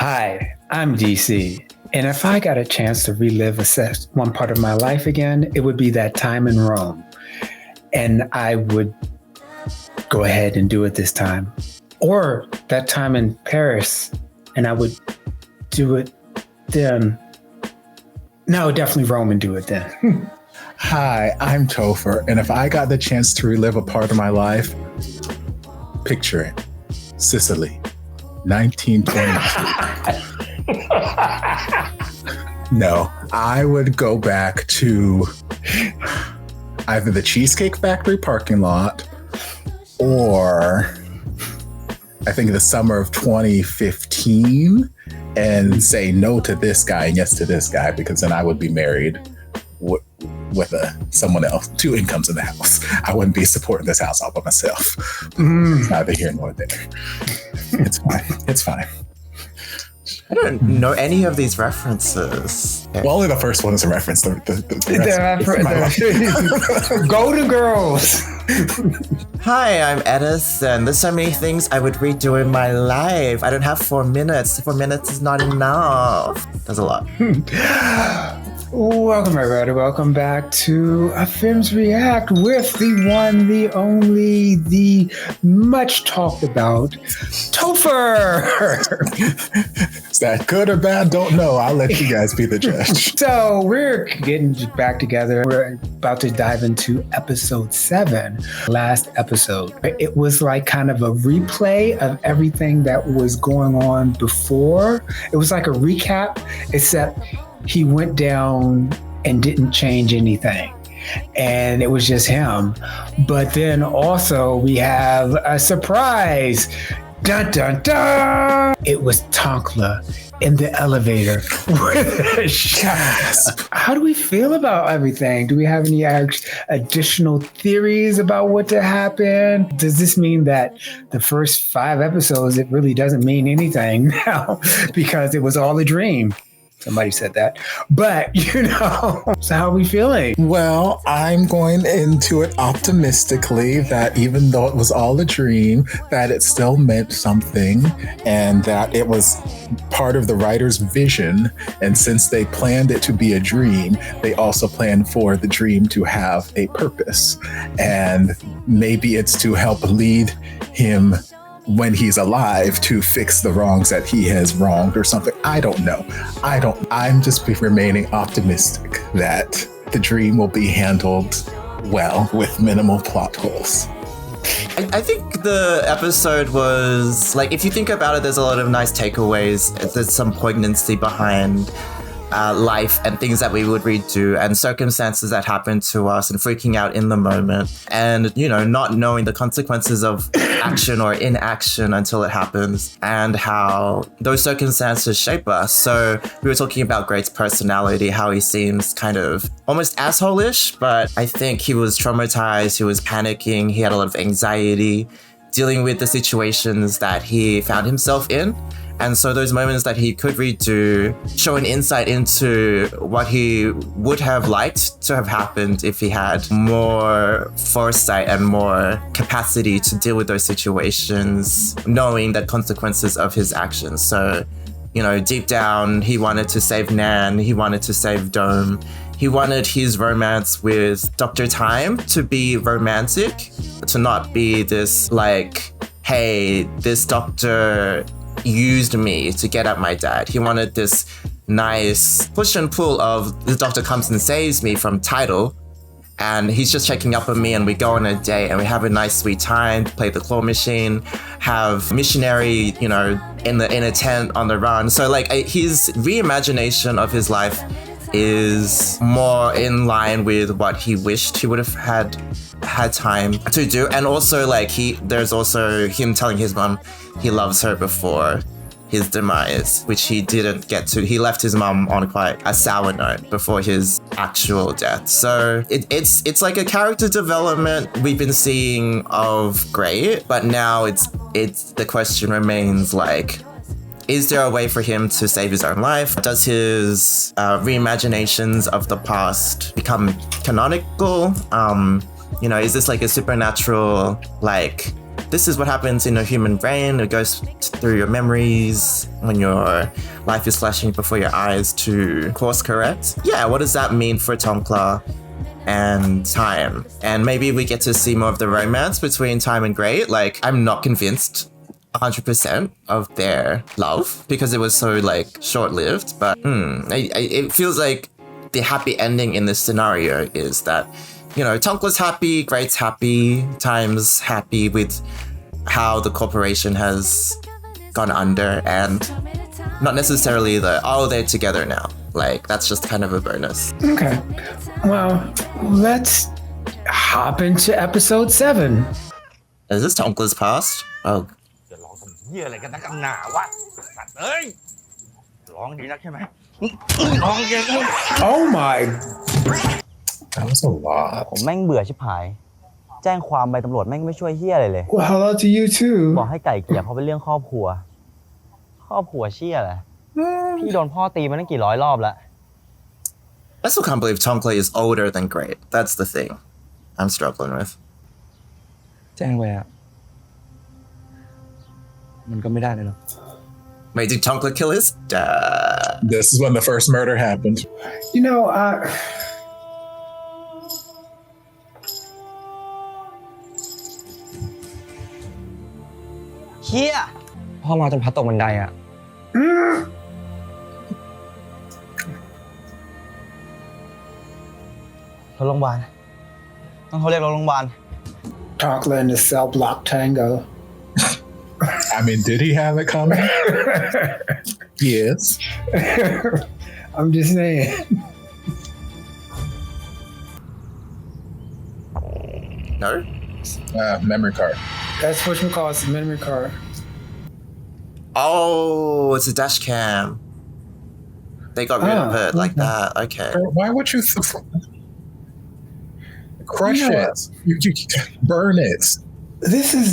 Hi, I'm DC, and if I got a chance to relive one part of my life again, it would be that time in Rome. And I would go ahead and do it this time. Or that time in Paris, and I would do it then. No, definitely Rome and do it then. Hi, I'm Topher, and if I got the chance to relive a part of my life, picture it. Sicily, 1922. No, I would go back to either the Cheesecake Factory parking lot or I think the summer of 2015 and say no to this guy and yes to this guy, because then I would be married with someone else, two incomes in the house. I wouldn't be supporting this house all by myself. It's neither here nor there. It's fine. It's fine. I don't know any of these references. Well, only the first one is a reference. The Golden Girls. Hi, I'm Edis, and there's so many things I would redo in my life. I don't have 4 minutes. 4 minutes is not enough. That's a lot. Welcome, everybody. Welcome back to Femmes React with the one, the only, the much talked about Topher. Is that good or bad? Don't know. I'll let you guys be the judge. So we're getting back together. We're about to dive into episode 7. Last episode, it was like kind of a replay of everything that was going on before. It was like a recap, except he went down and didn't change anything. And it was just him. But then also we have a surprise. Dun, dun, dun. It was Tonkla in the elevator with a gasp. How do we feel about everything? Do we have any additional theories about what to happen? Does this mean that the first 5 episodes, it really doesn't mean anything now because it was all a dream? Somebody said that. But, so how are we feeling? Well, I'm going into it optimistically that even though it was all a dream, that it still meant something and that it was part of the writer's vision. And since they planned it to be a dream, they also planned for the dream to have a purpose. And maybe it's to help lead him when he's alive to fix the wrongs that he has wronged or something. I don't know. I'm just remaining optimistic that the dream will be handled well with minimal plot holes. I think the episode was, like, if you think about it, there's a lot of nice takeaways. There's some poignancy behind life and things that we would redo and circumstances that happened to us and freaking out in the moment and, not knowing the consequences of action or inaction until it happens and how those circumstances shape us. So we were talking about Great's personality, how he seems kind of almost asshole-ish, but I think he was traumatized, he was panicking, he had a lot of anxiety dealing with the situations that he found himself in. And so those moments that he could redo show an insight into what he would have liked to have happened if he had more foresight and more capacity to deal with those situations, knowing the consequences of his actions. So, deep down, he wanted to save Nan, he wanted to save Dome. He wanted his romance with Dr. Time to be romantic, to not be this like, hey, this doctor used me to get at my dad. He wanted this nice push and pull of the doctor comes and saves me from title, and he's just checking up on me, and we go on a date and we have a nice sweet time, play the claw machine, have missionary, in a tent on the run. So like his reimagination of his life is more in line with what he wished he would have had time to do. And also there's also him telling his mom he loves her before his demise, which he didn't get to. He left his mom on quite a sour note before his actual death. So it's like a character development we've been seeing of Great, but now it's the question remains like, is there a way for him to save his own life? Does his reimaginations of the past become canonical? Is this like a supernatural this is what happens in a human brain. It goes through your memories when your life is flashing before your eyes to course correct. Yeah, what does that mean for Tongkla and Time? And maybe we get to see more of the romance between Time and Great. Like, I'm not convinced 100% of their love because it was so like short-lived, but it feels like the happy ending in this scenario is that, you know, Tongkla's happy, Great's happy, Time's happy with how the corporation has gone under, and not necessarily they're together now. Like, that's just kind of a bonus. Okay. Well, let's hop into episode 7. Is this Tongkla's past? Oh. จะร้องทำเหี้ยอะไรกันนักกันหนาวะสัตว์เอ้ยร้องดีนักใช่ไหมร้องเยอะ Oh my. That was a lot. ผมแม่งเบื่อชิบหาย แจ้งความไปตำรวจแม่งไม่ช่วยเฮียอะไรเลย Well, hello to you บอ too. กให้ไก่เกลี่ยเพราะเป็นเรื่องครอบครัว ครอบครัวเชี่ยแหละพี่โดนพ่อตีมาตั้งกี่ร้อยรอบแล้ว I still can't believe Tongkla is older than Great. That's the thing I'm struggling with. แจ้งไปอะมันก็ไม่ได้เลยหรอก Wait, did Tongkla kill his dad? This is when the first murder happened. You know, เฮีย พ่อมาจนพัดตกบันไดอะ รถโรงพยาบาลต้องเขาเรียกรถโรงพยาบาล Tongkla and the cell block tango. I mean, did he have it coming? Yes. I'm just saying. No? Memory card. That's what we call it, memory card. Oh, it's a dash cam. They got rid of it like that. Okay. Why would you crush it? You burn it. This is,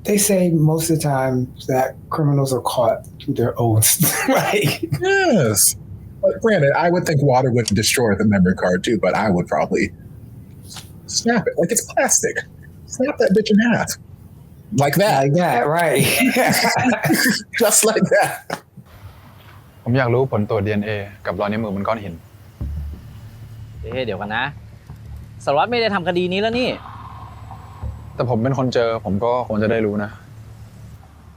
they say most of the time that criminals are caught through their oaths. Like, Yes. But granted, I would think water would destroy the memory card too, but I would probably snap it. Like it's plastic. Snap that bitch in half. Like that. like that, right? Just like that. ผมอยากรู้ผลตรวจ DNA กับรอยนิ้วมือบนก้อนหิน เดี๋ยวกันนะสารวัตรไม่ได้ทำคดีนี้แล้วนี่ แต่ผมเป็นคนเจอผมก็ควรจะได้รู้นะ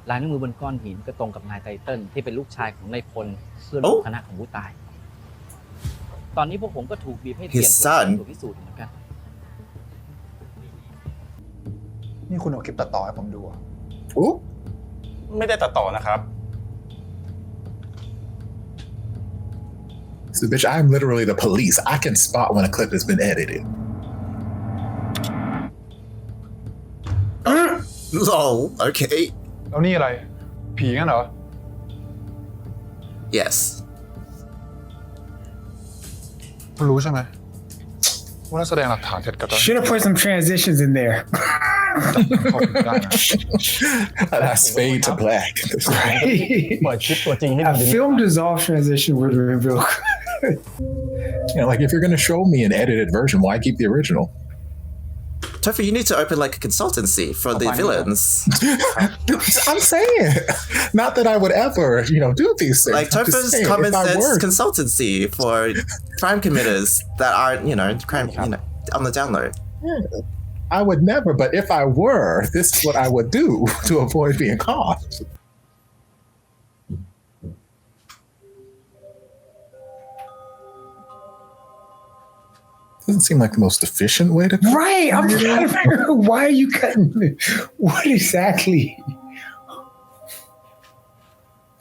ลายนิ้วมือบนก้อนหินก็ตรงกับนายไตเติ้ลที่เป็นลูกชายของนายพลเพื่อนร่วมคณะของผู้ตาย ตอนนี้พวกผมก็ถูกบีบให้เปลี่ยน His son ตัวพิสูจน์เหมือนกัน นี่คุณเอาคลิปตัดต่อให้ผมดูอะ Ooh. ไม่ได้ตัดต่อนะครับ So, bitch, I'm literally the police. I can spot when a clip has been edited. Lol. Okay. แล้วนี่อะไร ผีงั้นเหรอ Yes. คุณรู้ใช่ไหมว่านักแสดงหลักฐานเสร็จกับตอน Should have put some transitions in there. เข้าถึงได้นะ That's fade to black. Right? เปิดคลิปตัวจริงให้ดู A film dissolve transition would have been real good. You know, like if you're going to show me an edited version, why keep the original? Topher, you need to open like a consultancy for the villains. I'm saying, not that I would ever, do these things. Like I'm just Topher's saying, common if I sense were- consultancy for crime committers that are, crime, on the download. I would never, but if I were, this is what I would do to avoid being caught. Doesn't seem like the most efficient way to. Right. I'm trying to figure out why are you cutting? What exactly?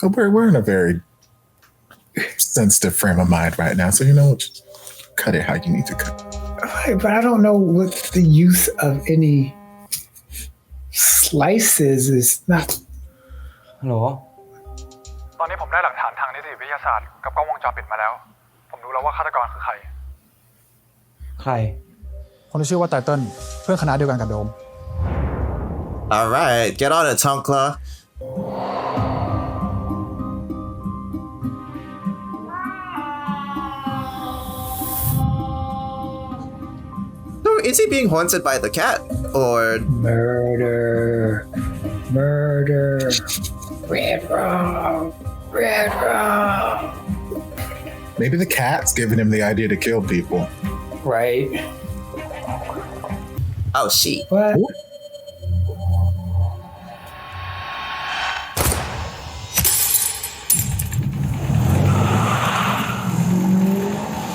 But we're in a very sensitive frame of mind right now, so just cut it how you need to cut it. Right, but I don't know what the use of any slices is not. ฮัลโหล ตอนนี้ผมได้หลักฐานทางนิติวิทยาศาสตร์กับกล้องวงจรปิดมาแล้ว ผมรู้แล้วว่าฆาตกรคือใคร ใคร คนที่ชื่อว่าไตเติ้ลเพื่อนคณะเดียวกันกับโดม All right, get on it, Tongkla. So is he being haunted by the cat? or Murder. Murder. Red rum. Red rum. Maybe the cat's giving him the idea to kill people. Right. oh she. What?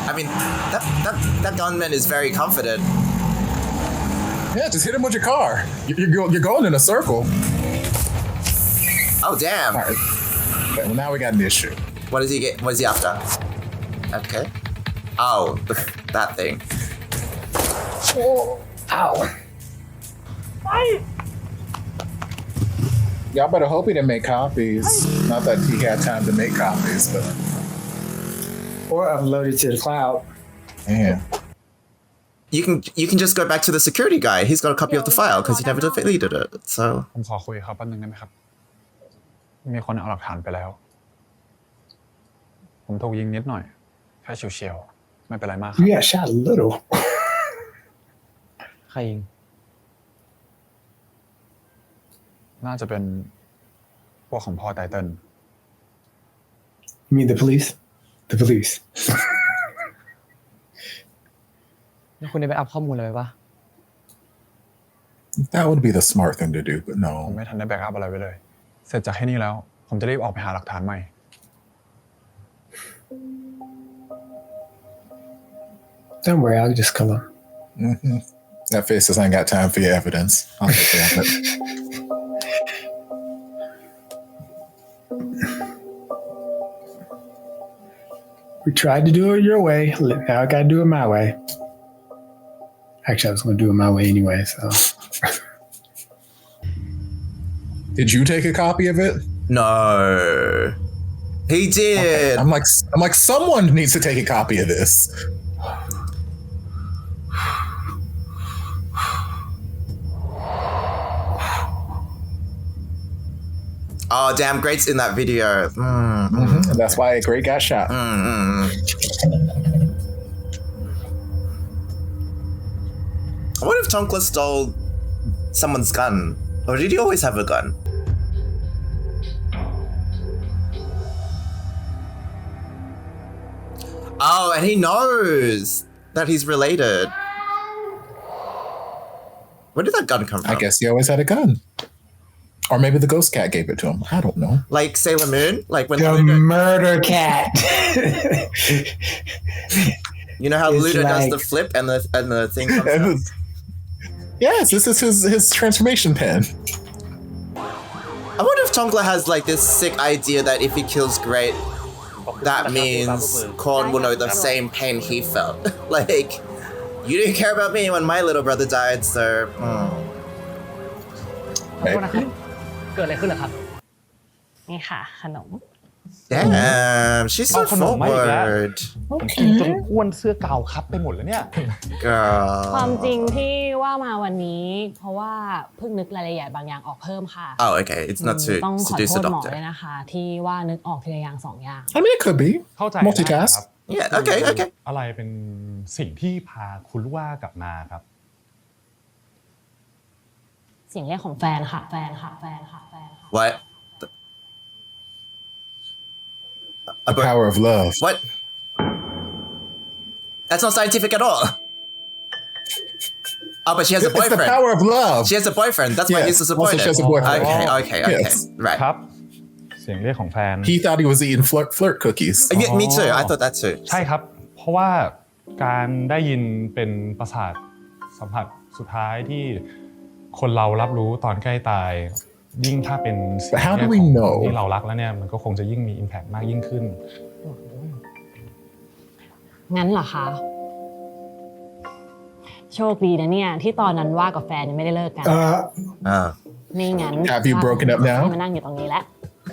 I mean, that gunman is very confident. Yeah, just hit him with your car. You're going in a circle. Oh damn! All right. Okay, well, now we got an issue. What does he get? What is he after? Okay. Oh, that thing. Ow. Y'all better hope he didn't make copies. Not that he had time to make copies, but Or uploaded to the cloud. man. You can just go back to the security guy. He's got a copy of the file because he never deleted it. So ผมขอคุยกับเขาแป๊บนึงได้ไหมครับ มีคนเอาหลักฐานไปแล้ว ผมถูกยิงนิดหน่อย แค่เฉียวๆ ไม่เป็นไรมากครับ You got shot a little. ใครยิง น่าจะเป็นพวกของพ่อไตเติ้ล You mean the police? The police. แล้วคุณได้ไปอัพข้อมูลเลยปะ That would be the smart thing to do, but ผม no. ไม่ทันได้แบ็กอัพอะไรไว้เลย เสร็จจากที่นี่แล้ว ผมจะรีบออกไปหาหลักฐานใหม่ Don't worry, I'll just come on. Mm-hmm. That face says I ain't got time for your evidence. I'll take care of it. We tried to do it your way. Now I gotta do it my way. Actually, I was gonna do it my way anyway, so. Did you take a copy of it? no, he did. I'm like someone needs to take a copy of this. Oh damn, Great's in that video. And that's why Great got shot. I wonder if Tonkla stole someone's gun, or did he always have a gun? Oh, and he knows that he's related. Where did that gun come from? I guess he always had a gun. Or maybe the ghost cat gave it to him. I don't know. Like Sailor Moon? Like when The Luna, murder cat. you know how It's Luna does like- the flip and the thing comes And out? it's- yes, this is his transformation pen. I wonder if Tonkla has like this sick idea that if he kills Great, that means Korn will know the same pain he felt. Like, you didn't care about me when my little brother died, so. ขอโทษนะครับ เกิดอะไรขึ้นเหรอครับ นี่ค่ะ ขนม Damn, she's so เอาขนมมาอีกแล้ว forward. ผมกินจนอ้วนเสื้อเก่าครับไปหมดแล้วเนี่ย ความ Girl. จริงที่ว่ามาวันนี้ เพราะว่าเพิ่งนึกรายละเอียดบางอย่างออกเพิ่มค่ะ Oh, okay. It's not to ต้องขอ seduce โท the ษหมอด้วย doctor. นะคะ ที่ว่านึกออกทีละอย่างสองอย่าง I mean, it could be. เข้าใจได้ Multitask. ครับ Yeah, okay, okay. อะไรเป็นสิ่งที่พาคุณลูกว่ากลับมาครับ เสียงเรียกของแฟนค่ะ แฟนค่ะ แฟนค่ะ แฟนค่ะ What? The power of love. What? That's not scientific at all. Oh, but she has a It's the boyfriend. power of love. She has a boyfriend. That's why Yes. he's disappointed. Also, she has a boyfriend. Okay, okay. Yes. Right. ครับ เสียงเรียกของแฟน He thought he was eating flirt cookies. Yeah, me too. I thought that too. ใช่ครับ เพราะว่าการได้ยินเป็นประสาทสัมผัสสุดท้ายที่คนเรารับรู้ตอนใกล้ตาย ยิ่งถ้าเป็นเสียง But how do เรียก we ของ know? คนที่เรารักแล้วเนี่ยมันก็คงจะยิ่งมี impact มากยิ่งขึ้น งั้นเหรอคะ โชคดีนะเนี่ย ที่ตอนนั้นว่ากับแฟนยังไม่ได้เลิกกัน Oh. ไม่งั้น Have you broken up now? มานั่งอยู่ตรงนี้แล้ว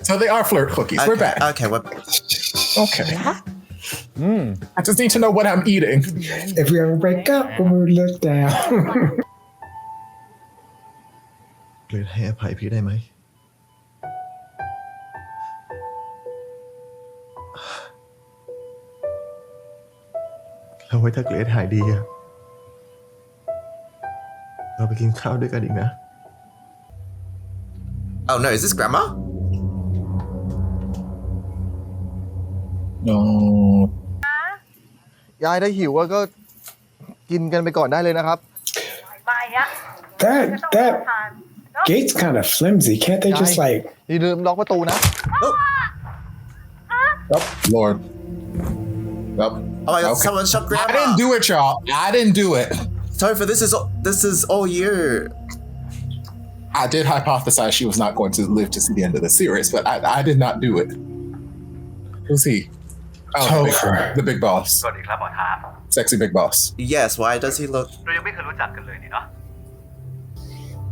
So they are flirt cookies. We're Okay, back. okay, what? Okay. I just need to know what I'm eating. If we ever break up, we'll look down. เกรดให้อภัยพี่ได้ไหม แล้วไว้ถ้าเกรดหายดีอะเราไป ไปกินข้าวด้วยกันอีกนะ Oh no, is this grandma? No. ยายถ้าหิวก็กินกันไปก่อนได้เลยนะครับ That gate's kind of flimsy. Can't they just like? อย่าลืมล็อกประตูนะ Oh, Lord. Oh, Oh my god, okay. someone shot I grandma. didn't do it, y'all. I didn't do it. Topher, this is all you. I did hypothesize she was not going to live to see the end of the series, but I did not do it. Who's he? Oh, Topher. the big boss. สวัสดีครับหมอทาม Sexy big boss. Yes, why does he look? เรายังไม่เคยรู้จักกันเลยนี่เนาะ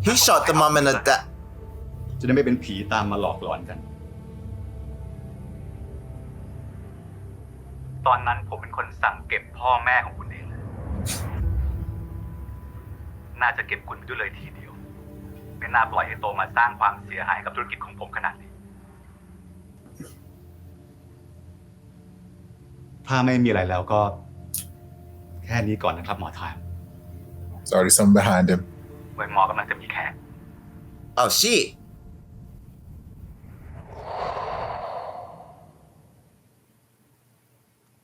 He shot the mom and the dad. จะได้ไม่เป็นผีตามมาหลอกหลอนกัน ตอนนั้นผมเป็นคนสั่งเก็บพ่อแม่ของคุณเอง น่าจะเก็บคุณไปด้วยเลยทีเดียว ไม่น่าปล่อยให้โตมาสร้างความเสียหายกับธุรกิจของผมขนาดนี้ ถ้าไม่มีอะไรแล้วก็ แค่นี้ก่อนนะครับหมอทาม There's already something behind him. ไว้หมอกำลังจะมีแขก Oh shit.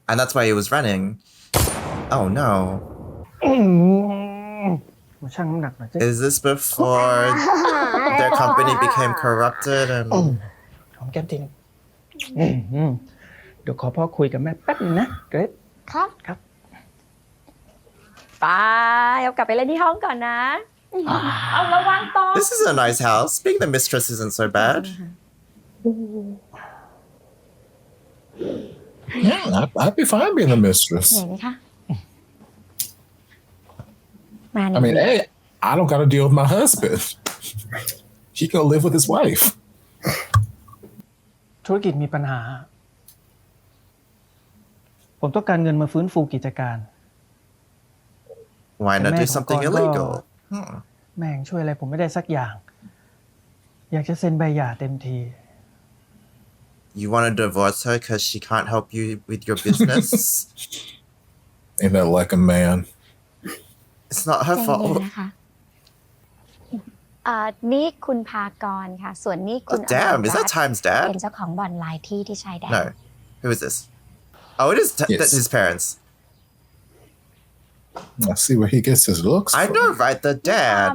And that's why he was running. Oh no. Is this before their company became corrupted and หอมแก้มจริงเดี๋ยวขอพ่อคุยกับแม่แป๊บนึงนะเกรด ครับ ครับ ไปเอากลับไปเล่นที่ห้องก่อนนะ เอาระวังตอน this is a nice house. Being the mistress isn't so bad. Yeah, I'd be fine being the mistress. เหนื่อยไหมคะ มา I mean, hey, I don't got to deal with my husband. He can live with his wife. ธุรกิจมีปัญหา ผมต้องการเงินมาฟื้นฟูกิจการ Why not do something illegal? แม่งช่วยอะไรผมไม่ได้สักอย่าง อยากจะเซ็นใบหย่าเต็มที You want to divorce her because she can't help you with your business? Ain't that like a man? It's not her ใจเย็น fault. นะคะนี่คุณพากรค่ะ ส่วนนี่คุณ Oh, damn, is that Time's เป็ dad? นเจ้าของบ่อนหลายที่ที่ชายแดน No. Who is this? Oh, it is Yes. that's his parents. Let's see where he gets his looks. I from. know, right? The dad.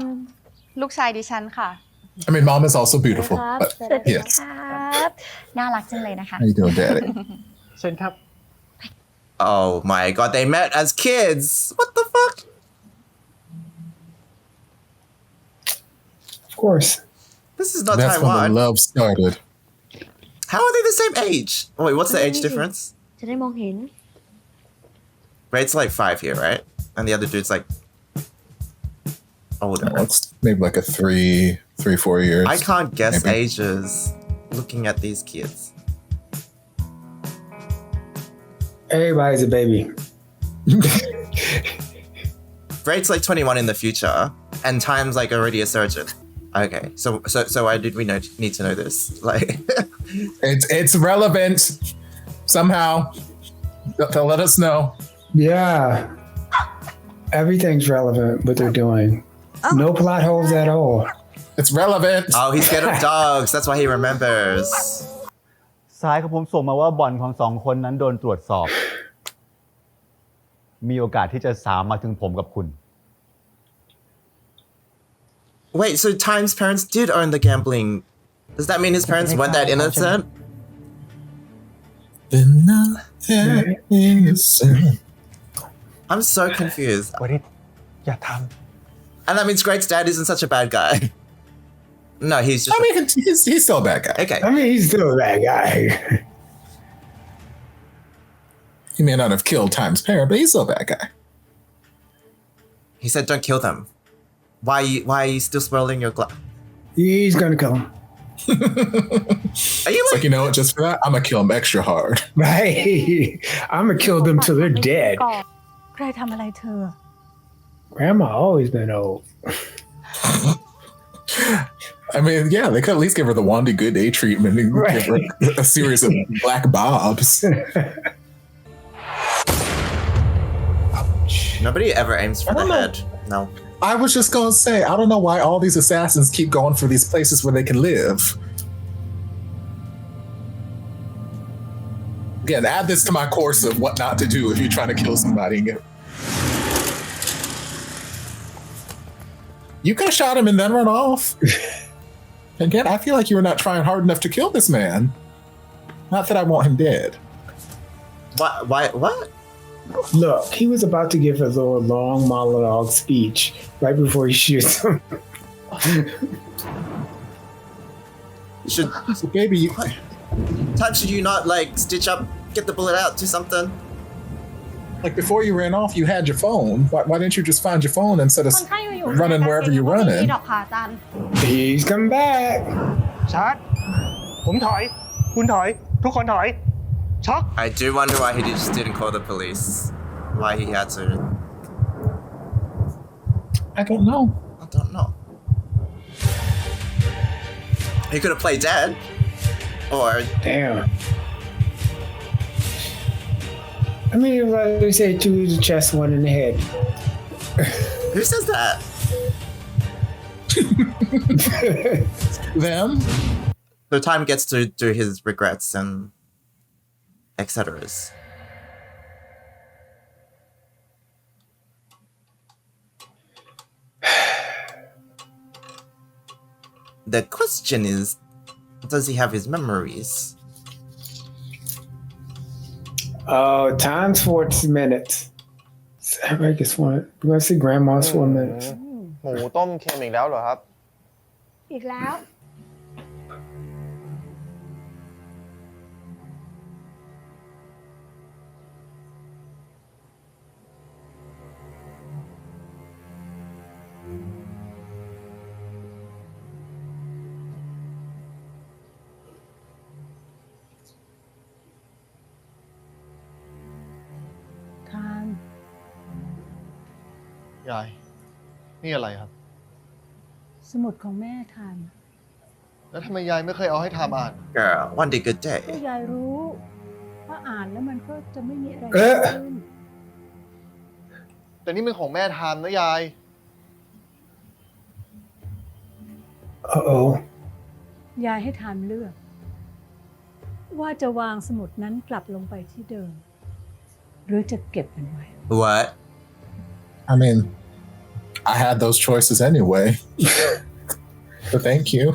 ลูกชายดิฉันค่ะ I mean, mom is also beautiful. ครับ But สวัสดี yes. ครับ น่ารักจังเลยนะคะ How you doing, daddy? เชิญครับ Oh my god, they met as kids. What the fuck? Of course. This is not That's when the Taiwan. love started. How are they the same age? Oh, wait, what's the age difference? จะได้มองเห็น Rate's like 5 here, right? And the other dude's like older. It's maybe like a 4 years. I can't guess maybe. ages looking at these kids. Everybody's a baby. Rate's like 21 in the future, and Time's like already a surgeon. Okay, so why did we need to know this? Like, It's relevant somehow. They'll let us know. Yeah. Everything's relevant what they're doing. No plot holes at all. It's relevant. oh, he's scared of dogs. That's why he remembers. สายของผมส่งมาว่าบ่อนของสองคนนั้นโดนตรวจสอบ มีโอกาสที่จะสามมาถึงผมกับคุณ Wait, so Time's parents did own the gambling. Does that mean his parents weren't that innocent? They're not that innocent. I'm so confused. วริศอย่าท And that means Greg's dad isn't such a bad guy. No, he's just. I mean, he's still a bad guy. Okay. I mean, he's still a bad guy. He may not have killed Time's parent, but he's still a bad guy. He said, "Don't kill them." Why are you still swirling your glass? He's gonna kill him. Are you It's like, you know what? Just for that, I'm gonna kill him extra hard. Right. I'm gonna kill them till they're dead. ใครทำอะไรเธอ Grandma always been old. I mean, yeah, they could at least give her the Wandy Good Day treatment and give her a series of black bobs. Nobody ever aims for the head. No. I was just gonna say, I don't know why all these assassins keep going for these places where they can live. Again, add this to my course of what not to do if you're trying to kill somebody. You could have shot him and then run off. Again, I feel like you were not trying hard enough to kill this man. Not that I want him dead. What? Why? What? Look, he was about to give a little long monologue speech right before he shoots him. Should so baby, you... Time should you not like stitch up, get the bullet out, do something? Like before you ran off, you had your phone. Why didn't you just find your phone instead of running wherever you're running? He's come back. ชาร์จผมถอยคุณถอยทุกคนถอยช็อก I do wonder why he just didn't call the police. Why he had to. I don't know. I don't know. He could have played dead. Or damn. I mean, like they say, two in the chest, one in the head. Who says that? Them? The time gets to do his regrets and etc. The question is, does he have his memories? Oh, time's 4 minutes. Everybody gets one. We're gonna see grandma's 4 minutes. หมูต้มเค็มอีกแล้วเหรอครับ อีกแล้ว ยาย นี่อะไรครับ สมุดของแม่ทาน แล้วทำไมยายไม่เคยเอาให้ทำอ่าน Girl, one day good day. ก็ยายรู้ว่าอ่านแล้วมันก็จะไม่มีอะไรเกิดขึ้น แต่นี่เป็นของแม่ทำนะยาย Uh-oh. ยายให้ทานเลือก ว่าจะวางสมุดนั้นกลับลงไปที่เดิม หรือจะเก็บมันไว้ What? I mean, I had those choices anyway. But thank you.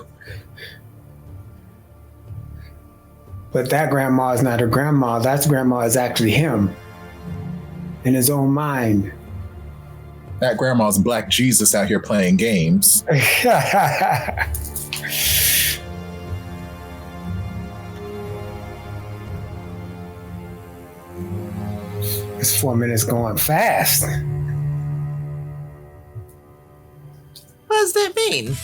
But that grandma is not her grandma. That grandma is actually him. In his own mind. That grandma's Black Jesus out here playing games. This 4 minutes going fast. What does that mean?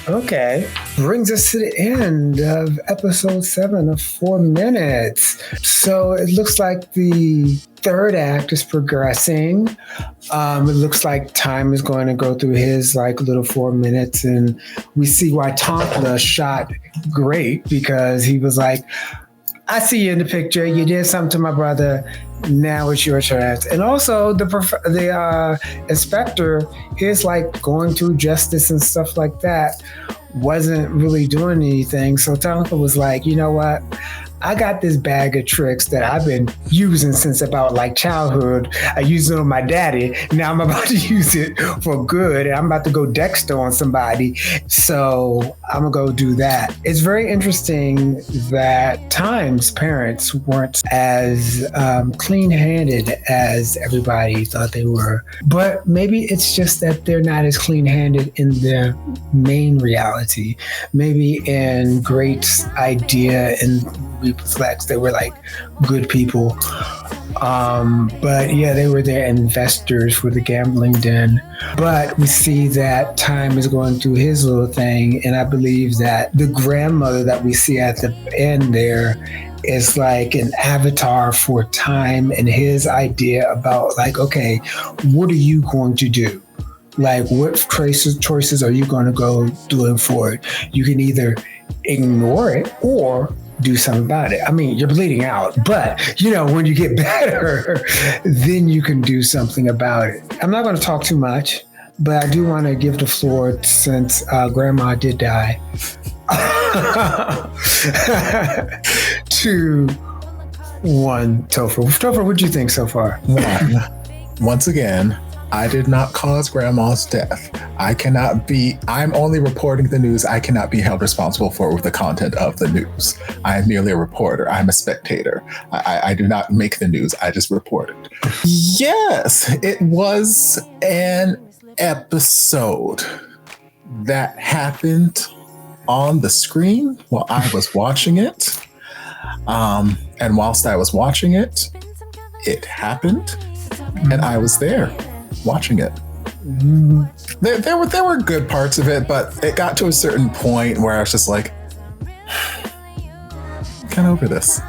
Okay. Brings us to the end of episode 7 of 4 Minutes. So it looks like the third act is progressing. It looks like Time is going to go through his like little 4 minutes, and we see why Tonka shot great, because he was like, I see you in the picture. You did something to my brother. Now it's your chance. And also the inspector is like going through justice and stuff like that. Wasn't really doing anything. So Tonka was like, you know what? I got this bag of tricks that I've been using since about like childhood. I used it on my daddy. Now I'm about to use it for good. And I'm about to go Dexter on somebody. So I'm gonna go do that. It's very interesting that Time's parents weren't as clean-handed as everybody thought they were. But maybe it's just that they're not as clean-handed in their main reality. Maybe in Great's idea and Reflex, they were like good people. But yeah, they were their investors for the gambling den. But we see that Time is going through his little thing, and I believe that the grandmother that we see at the end there is like an avatar for Time and his idea about like, okay, what are you going to do? Like, what choices are you going to go doing for it? You can either ignore it or do something about it. I mean, you're bleeding out, but you know, when you get better, then you can do something about it. I'm not going to talk too much, but I do want to give the floor, since Grandma did die, to one Topher. Topher, what do you think so far? Once again, I did not cause Grandma's death. I'm only reporting the news. I cannot be held responsible for the content of the news. I am merely a reporter. I'm a spectator. I do not make the news. I just report it. Yes, it was an episode that happened on the screen while I was watching it. And whilst I was watching it, it happened, and I was there watching it. There were good parts of it, but it got to a certain point where I was just like, kind of over this.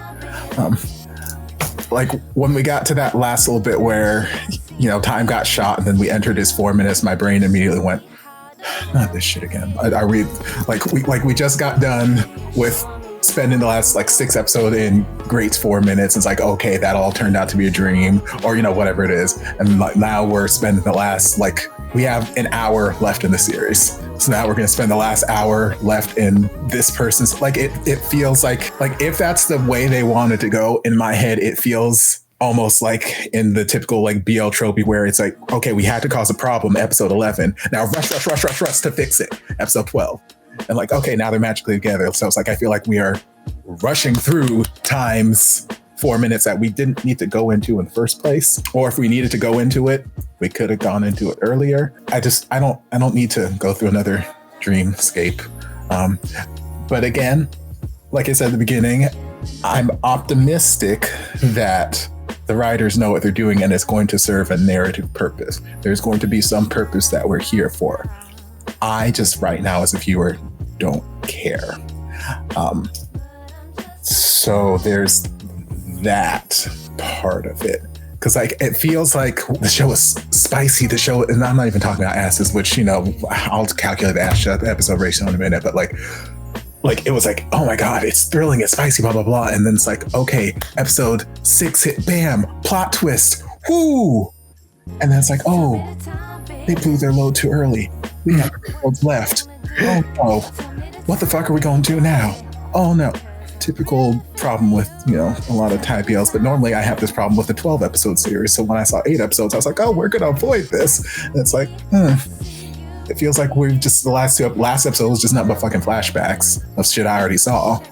Like when we got to that last little bit where, you know, time got shot and then we entered his 4 minutes, my brain immediately went, not this shit again. I read we just got done with spending the last 6 episodes in Great's 4 minutes. It's like, okay, that all turned out to be a dream, or you know, whatever it is. And now we're spending the last we have an hour left in the series. So now we're gonna spend the last hour left in this person's it feels like if that's the way they wanted to go, in my head, it feels almost like in the typical BL tropey where it's like, okay, we had to cause a problem, episode 11. Now rush to fix it, episode 12. And okay, now they're magically together. So it's I feel like we are rushing through times 4 minutes that we didn't need to go into in the first place. Or if we needed to go into it, we could have gone into it earlier. I don't need to go through another dreamscape. But again, like I said at the beginning, I'm optimistic that the writers know what they're doing and it's going to serve a narrative purpose. There's going to be some purpose that we're here for. I just right now as a viewer don't care. So there's that part of it. Because it feels like the show is spicy. The show, and I'm not even talking about asses, which, you know, I'll calculate the ass episode ratio in a minute, but it was oh my God, it's thrilling, it's spicy, blah, blah, blah. And then it's okay, episode 6 hit, bam, plot twist, whoo. And then it's oh, they blew their load too early. We have episodes left. Oh no, what the fuck are we going to do now? Oh no. Typical problem with, you know, a lot of Thai BLs, but normally I have this problem with the 12 episode series. So when I saw 8 episodes, I was oh, we're going to avoid this. And it's it feels like we've just, the last episode was just nothing but fucking flashbacks of shit I already saw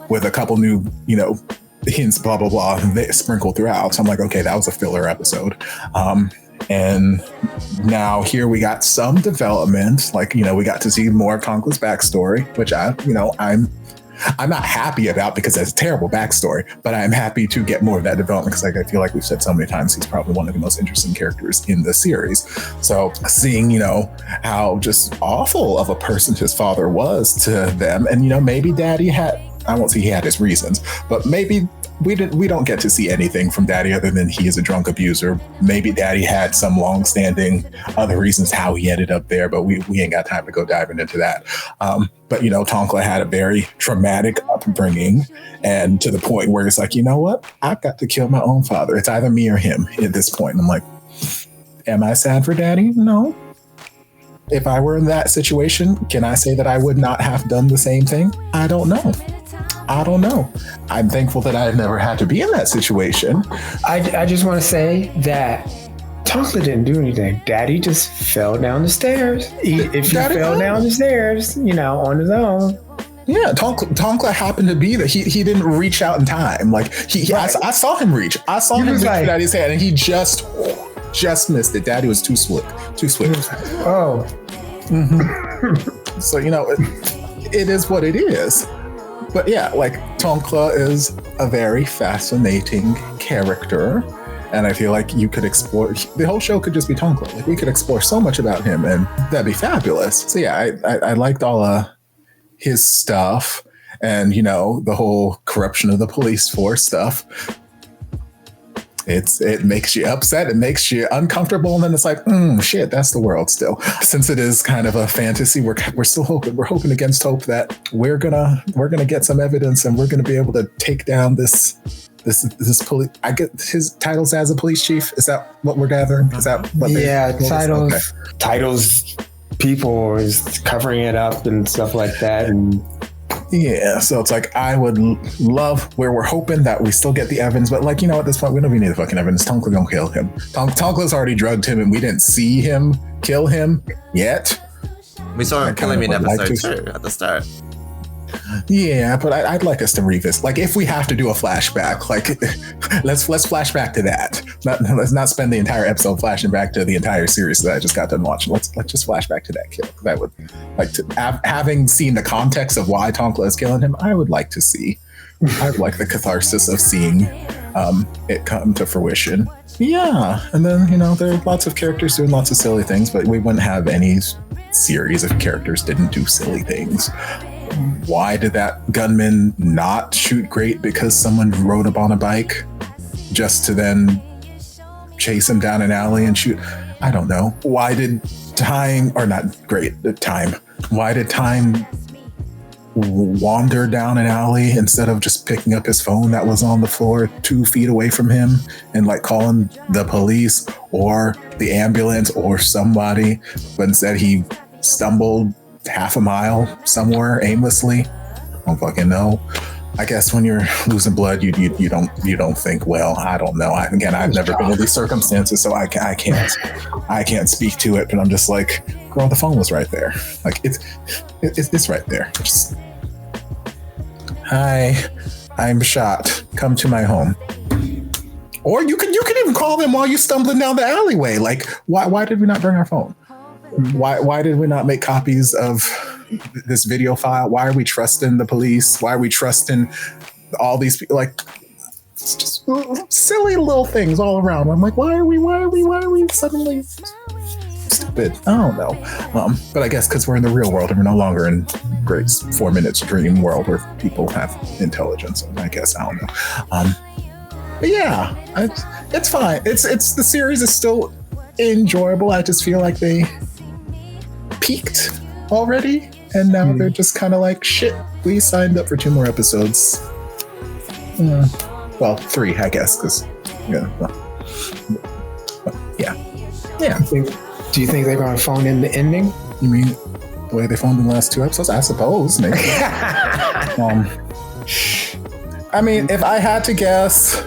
with a couple new, you know, hints, blah, blah, blah, sprinkled throughout. So I'm okay, that was a filler episode. And now here we got some development, you know, we got to see more of Tonkla's backstory, which I'm not happy about because that's a terrible backstory, but I'm happy to get more of that development because I feel like we've said so many times, he's probably one of the most interesting characters in the series. So seeing, you know, how just awful of a person his father was to them, and, you know, maybe Daddy had, I won't say he had his reasons, but maybe we don't get to see anything from Daddy other than he is a drunk abuser. Maybe Daddy had some long-standing other reasons how he ended up there, but we ain't got time to go diving into that. But, you know, Tonkla had a very traumatic upbringing, and to the point where it's you know what? I've got to kill my own father. It's either me or him at this point. And I'm am I sad for Daddy? No. If I were in that situation, can I say that I would not have done the same thing? I don't know. I'm thankful that I've never had to be in that situation. I just want to say that Tonkla didn't do anything. Daddy just fell down the stairs. If he fell down the stairs, you know, on his own. Yeah, Tonkla happened to be there. He didn't reach out in time. I saw him reach. I saw him reach Daddy's hand, and he just missed it. Daddy was too swift. Oh. Mm-hmm. So, you know, it is what it is. But yeah, Tonkla is a very fascinating character. And I feel like you could explore, the whole show could just be Tonkla. We could explore so much about him, and that'd be fabulous. So yeah, I liked all his stuff, and, you know, the whole corruption of the police force stuff. it makes you upset, it makes you uncomfortable, and then it's like, shit, that's the world still. Since it is kind of a fantasy, we're still hoping against hope that we're gonna get some evidence and we're gonna be able to take down this police. I get his titles as a police chief. Is that what we're gathering? Is that what titles people is covering it up and stuff like that. And yeah, so it's like, I would love where we're hoping that we still get the evidence, but like, at this point, we don't even need the fucking evidence. Tonka gonna kill him. Tonka's already drugged him and we didn't see him kill him yet. We saw him kill him in episode 2 at the start. Yeah, but I'd like us to revisit. Like, if we have to do a flashback, like, let's flash back to that. Let's not spend the entire episode flashing back to the entire series that I just got done watching. Let's just flash back to that kill. I would like to, having seen the context of why Tonka is killing him, I would like to see. I would like the catharsis of seeing it come to fruition. Yeah, and then there are lots of characters doing lots of silly things, but we wouldn't have any series if characters didn't do silly things. Why did that gunman not shoot great because someone rode up on a bike just to then chase him down an alley and shoot? I don't know. Why did Time wander down an alley instead of just picking up his phone that was on the floor 2 feet away from him and like calling the police or the ambulance or somebody, but instead he stumbled half a mile somewhere aimlessly? I don't fucking know. I guess when you're losing blood, you don't think, well, I don't know. I've never been in these circumstances, so I can't speak to it. But I'm just like, girl, the phone was right there. Like it's right there. Just, hi, I'm shot. Come to my home. Or you can even call them while you're stumbling down the alleyway. Like, why did we not bring our phone? Why did we not make copies of this video file? Why are we trusting the police? Why are we trusting all these people? Like, it's just silly little things all around. I'm like, why are we suddenly stupid? I don't know. But I guess because we're in the real world and we're no longer in Greg's 4 minutes dream world where people have intelligence. I guess, I don't know. But yeah, it's fine. It's the series is still enjoyable. I just feel like they peaked already, and now they're just kind of like, shit, we signed up for 2 more episodes. Well, 3, I guess, because yeah. Do you think they're going to phone in the ending? You mean the way they phoned in the last 2 episodes? I suppose, maybe. I mean, if I had to guess,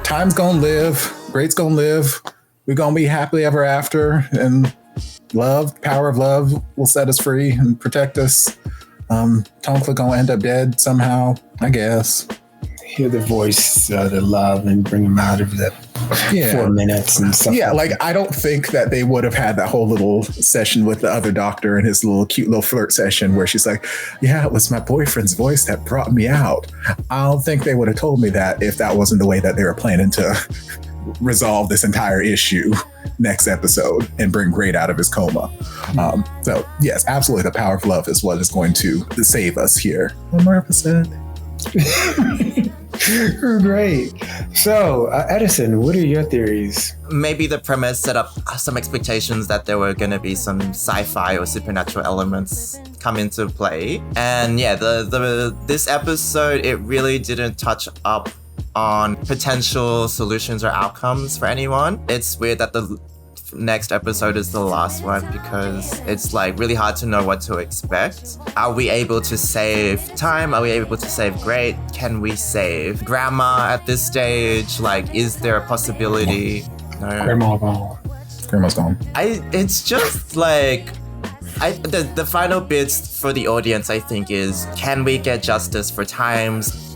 Time's gonna live, Great's gonna live, we're gonna be happily ever after, and love, power of love will set us free and protect us. Tonka gonna end up dead somehow, I guess. Hear the voice, the love, and bring him out of the 4 minutes and stuff. Yeah, like I don't think that they would have had that whole little session with the other doctor and his little cute little flirt session where she's like, yeah, it was my boyfriend's voice that brought me out. I don't think they would have told me that if that wasn't the way that they were planning to resolve this entire issue next episode and bring Great out of his coma. So yes, absolutely, the power of love is what is going to save us here. 1 more episode. Great. So, Edison, what are your theories? Maybe the premise set up some expectations that there were going to be some sci-fi or supernatural elements come into play. And yeah, this episode, it really didn't touch up on potential solutions or outcomes for anyone. It's weird that the next episode is the last one because it's like really hard to know what to expect. Are we able to save Time? Are we able to save Great? Can we save Grandma at this stage? Like, is there a possibility? No. Grandma's gone. It's just like the final bits for the audience, I think, is can we get justice for Time's,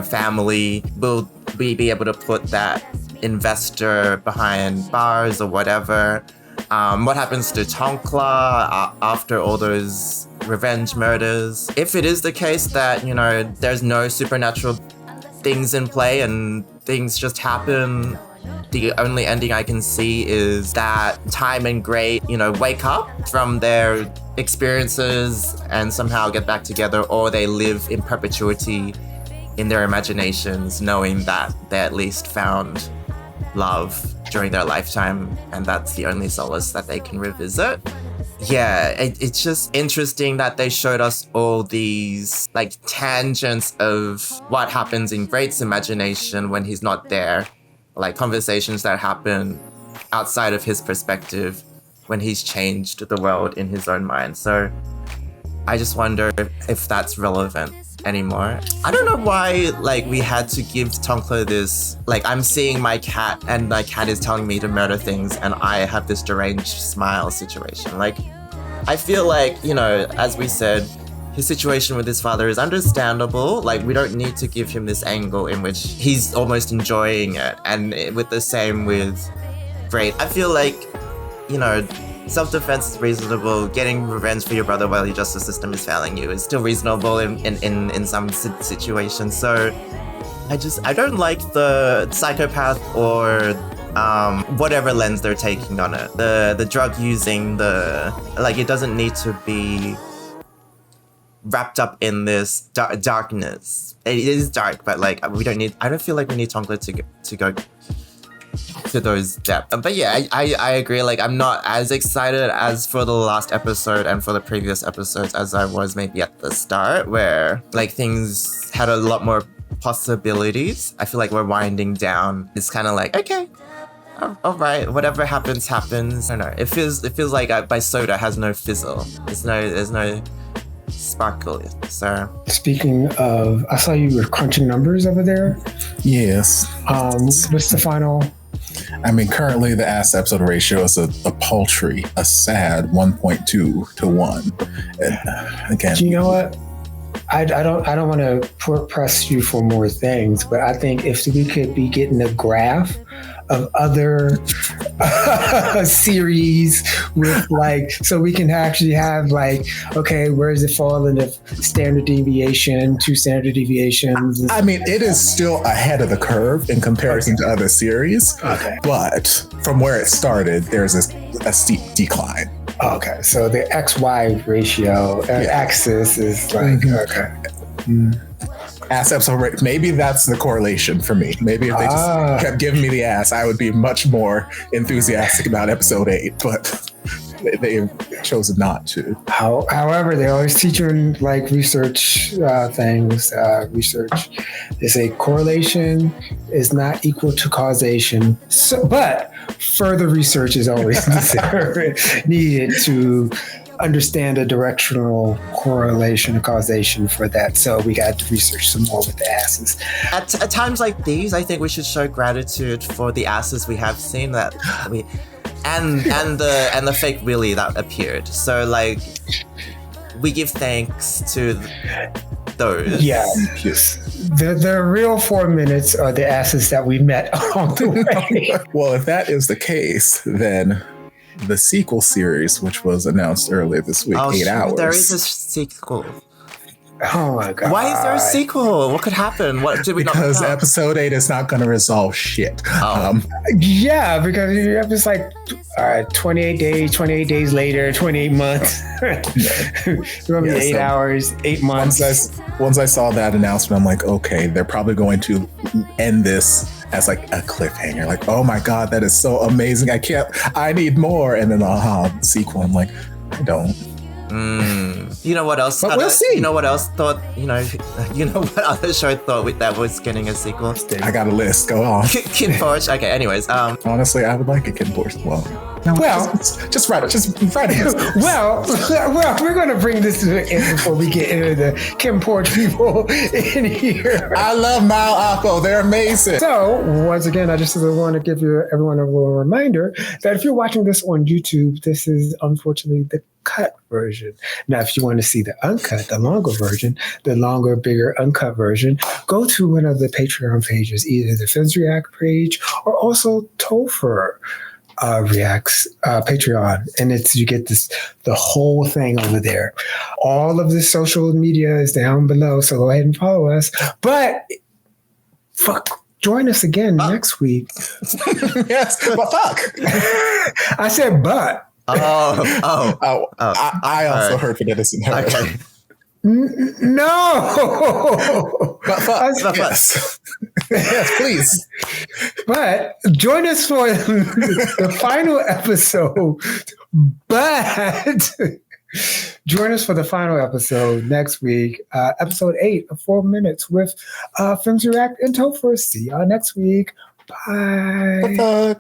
family? Will we be able to put that investor behind bars or whatever? What happens to Tonkla after all those revenge murders? If it is the case that, there's no supernatural things in play and things just happen, the only ending I can see is that Time and Great, wake up from their experiences and somehow get back together, or they live in perpetuity in their imaginations, knowing that they at least found love during their lifetime, and that's the only solace that they can revisit. Yeah, it's just interesting that they showed us all these like tangents of what happens in Great's imagination when he's not there, like conversations that happen outside of his perspective when he's changed the world in his own mind. So I just wonder if that's relevant anymore. I don't know why like we had to give Tonkler this, like I'm seeing my cat and my cat is telling me to murder things and I have this deranged smile situation. Like I feel like, you know, as we said, his situation with his father is understandable. Like we don't need to give him this angle in which he's almost enjoying it. And with the same with Great, I feel like, you know, self-defense is reasonable. Getting revenge for your brother while your justice system is failing you is still reasonable in some situations. So I don't like the psychopath or whatever lens they're taking on it. The drug using, like it doesn't need to be wrapped up in this darkness. It is dark, but like I don't feel like we need Tonkler to go to those depths. But yeah, I agree. Like I'm not as excited as for the last episode and for the previous episodes as I was maybe at the start, where like things had a lot more possibilities. I feel like we're winding down. It's kind of like, okay, all right, whatever happens. I don't know. It feels like my soda has no fizzle. There's no sparkle. So speaking of, I saw you were crunching numbers over there. Yes. What's the final? I mean, currently the ass episode ratio is a paltry, a sad 1.2 to 1. And, again, you know what? I don't want to press you for more things, but I think if we could be getting a graph of other series with like, so we can actually have like, okay, where does it fall in the standard deviation, 2 standard deviations? I mean, it is still ahead of the curve in comparison to other series, but from where it started, there's a steep decline. Okay, so the XY ratio axis is like, okay. Ass episode rate, maybe that's the correlation for me. Maybe if they just kept giving me the ass, I would be much more enthusiastic about episode 8, but they've chosen not to. However, they always teach you in like research things. Research, they say correlation is not equal to causation. So, but further research is always needed to understand a directional correlation or causation for that. So we got to research some more with the asses. At times like these, I think we should show gratitude for the asses we have seen and the fake Willy that appeared. So like we give thanks to those. Yeah. The real 4 minutes are the asses that we met along the way. Well, if that is the case, then the sequel series, which was announced earlier this week, 8 hours. There is a sequel. Oh my god! Why is there a sequel? What could happen? What did we not? Because episode 8 is not going to resolve shit. Yeah, because it's like 28 days later, 28 months. It's going to be 8 hours, 8 months. Once I saw that announcement, I'm like, okay, they're probably going to end this as like a cliffhanger. Like, oh my god, that is so amazing. I need more. And then sequel. I'm like, I don't. You know what else? But we'll see. You know what else thought? You know what other show thought that was getting a sequel? I got a list. Go on. Kim Porsche. Okay. Anyways, honestly, I would like a Kim Porsche. Just write it. Just write it. well, we're going to bring this to the end before we get into the Kim Porsche people in here. I love Mal Akko. They're amazing. So once again, I just want to give everyone a little reminder that if you're watching this on YouTube, this is unfortunately the cut version. Now, if you want to see the uncut, the longer version, the longer, bigger, uncut version, go to one of the Patreon pages, either the Femmes React page or also Topher Reacts Patreon, and you get the whole thing over there. All of the social media is down below, so go ahead and follow us. But join us again next week. Yes, but fuck. I said but. I also heard for Edison. Okay. No. But fuck. Yes. Yes, please. But join us for the final episode. But join us for the final episode next week, episode 8 of 4 Minutes with Femmes React and Topher. See y'all next week. Bye. Bye.